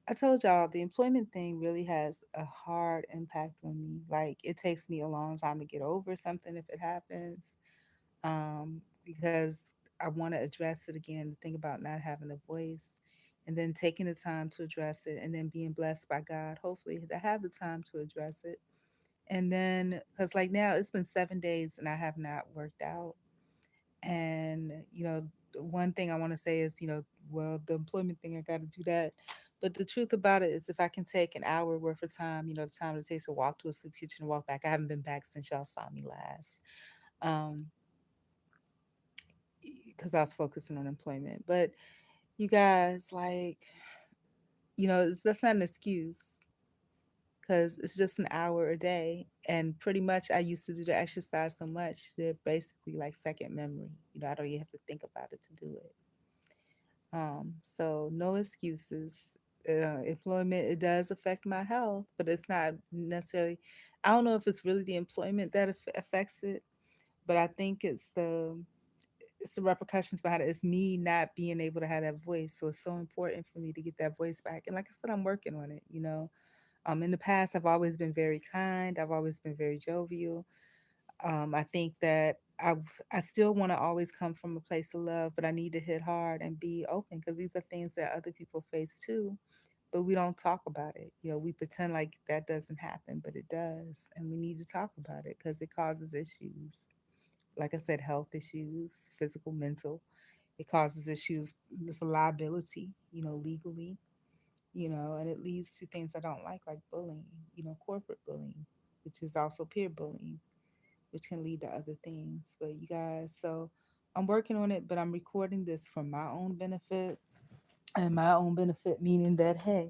I told y'all the employment thing really has a hard impact on me. Like it takes me a long time to get over something if it happens. Because I want to address it again, think about not having a voice and then taking the time to address it and then being blessed by God, hopefully, to have the time to address it. And then, because like now it's been 7 days and I have not worked out. And, the one thing I want to say is, well, the employment thing, I got to do that. But the truth about it is, if I can take an hour worth of time, the time it takes to walk to a soup kitchen and walk back, I haven't been back since y'all saw me last. Um, because I was focusing on employment. But you guys, like, that's not an excuse because it's just an hour a day. And pretty much I used to do the exercise so much, they're basically like second memory. I don't even have to think about it to do it. So no excuses. Employment, it does affect my health, but it's not necessarily, I don't know if it's really the employment that affects it, but I think it's the repercussions behind it. It's me not being able to have that voice. So it's so important for me to get that voice back. And like I said, I'm working on it. In the past, I've always been very kind. I've always been very jovial. I think that I still want to always come from a place of love, but I need to hit hard and be open because these are things that other people face too. But we don't talk about it. We pretend like that doesn't happen, but it does, and we need to talk about it because it causes issues. Like I said, health issues, physical, mental. It causes issues. It's a liability, legally, and it leads to things I don't like bullying, corporate bullying, which is also peer bullying, which can lead to other things. But you guys, so I'm working on it, but I'm recording this for my own benefit. And my own benefit, meaning that, hey,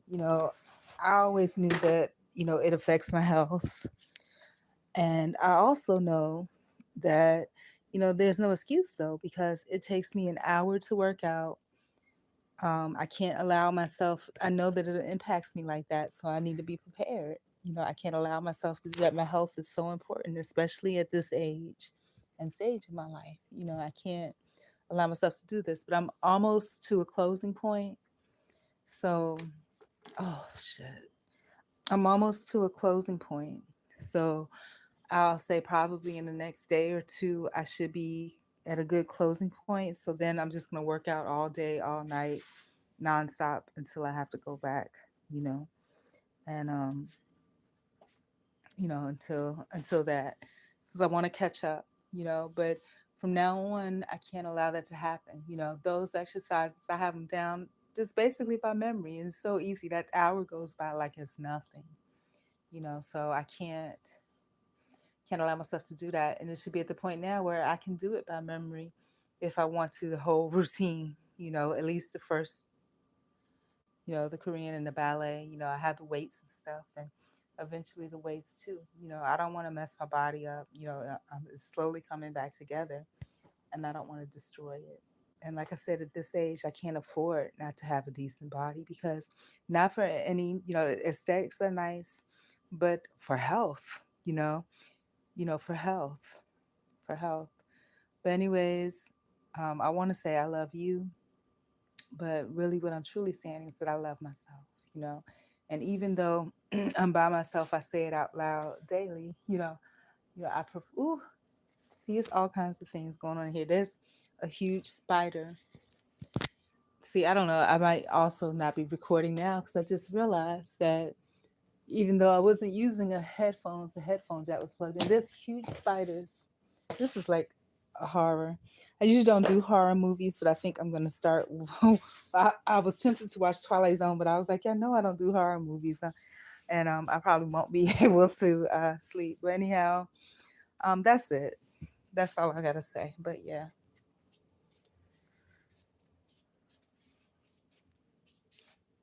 you know, I always knew that, it affects my health. And I also know that, there's no excuse though, because it takes me an hour to work out. I can't allow myself, I know that it impacts me like that. So I need to be prepared. I can't allow myself to do that. My health is so important, especially at this age and stage of my life. I can't allow myself to do this, but I'm almost to a closing point. So, oh shit. I'm almost to a closing point. So I'll say probably in the next day or two, I should be at a good closing point. So then I'm just going to work out all day, all night, nonstop until I have to go back, you know, and, until that, because I want to catch up, but from now on, I can't allow that to happen. Those exercises, I have them down just basically by memory. And it's so easy. That hour goes by like it's nothing, so I can't allow myself to do that. And it should be at the point now where I can do it by memory if I want to, the whole routine, at least the first, the Korean and the ballet, I have the weights and stuff and eventually the weights too. I don't want to mess my body up. It's slowly coming back together and I don't want to destroy it. And like I said, at this age, I can't afford not to have a decent body because not for any, aesthetics are nice, but for health, for health, for health. But anyways, I want to say I love you, but really, what I'm truly saying is that I love myself. You know, and even though I'm by myself, I say it out loud daily. I prefer. Ooh, see, it's all kinds of things going on here. There's a huge spider. See, I don't know. I might also not be recording now because I just realized that even though I wasn't using the headphone jack was plugged in. There's huge spiders. This is like a horror. I usually don't do horror movies, but I think I'm gonna start. I was tempted to watch Twilight Zone, but I was like, yeah, no, I don't do horror movies, and I probably won't be able to sleep. But anyhow, that's it. That's all I gotta say. But yeah.